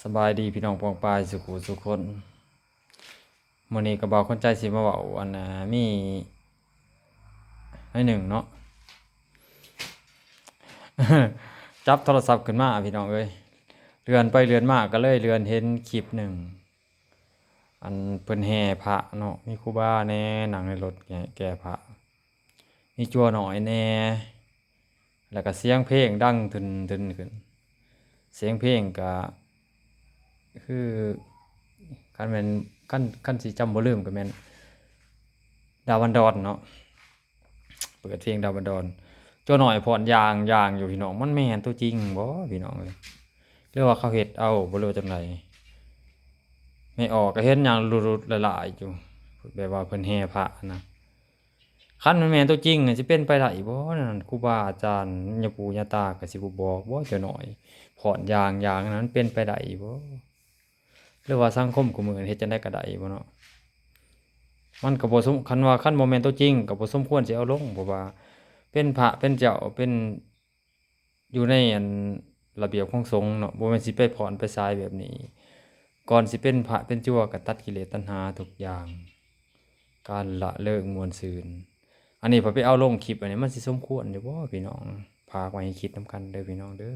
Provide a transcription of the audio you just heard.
สบายดีพี่น้องปองปายสุขุสุขคนมื้อนี้ก็บอกคนใจสิมาเว้าอันมีให้หนึ่งเนาะ จับโทรศัพท์ขึ้นมาพี่น้องเอ้ยเลื่อนไปเลื่อนมาก็เลยเลื่อนเห็นคลิปหนึ่งอันเพิ่นแห่พระเนาะมีครูบาแน่นั่งในรถแก่พระมีจั่วหน่อยแน่แล้วก็เสียงเพลงดังทึนขึ้นเสียงเพลงก็คือคันแม่นคันสิจำบ่ลืมก็แม่นดาวันดอนเนาะเปิดเพลงดาวันดอนจั่วหน่อยพรยางอยู่พี่น้องมันแม่นตัวจริงบ่พี่น้องเอ้ยหรือว่าเขาเฮ็ดเอาบ่รู้ว่าจังไดไม่ออกก็เห็นหยังหลุดๆหลายๆอยู่แบบว่าเพิ่นแห่พระนะคันมันแม่นตัวจริงสิเป็นไปได้บ่นั่นครูบาอาจารย์ย่าปู่ย่าตาก็สิบ่บอกบ่จั่วหน่อยพรยางนั้นเป็นไปได้บ่หรือว่าสังคมคุมื้อนี้เฮ็ดจั่งใดก็ได้บ่เนาะ มันก็บ่สมคันว่าคันบ่แม่นตัวจริงก็บ่สมควรสิเอาลงเพราะว่าเป็นพระเป็นเจ้าเป็นอยู่ในอันระเบียบของสงฆ์เนาะบ่แม่นสิไปผ่อนไปสายแบบนี้ก่อนสิเป็นพระเป็นจั่วก็ตัดกิเลสตัณหาทุกอย่างการละเลิกมวลซืนอันนี้พอไปเอาลงคลิปอันนี้มันสิสมควรอยู่บ่พี่น้องฝากไว้ให้คิดนำกันเด้อพี่น้องเด้อ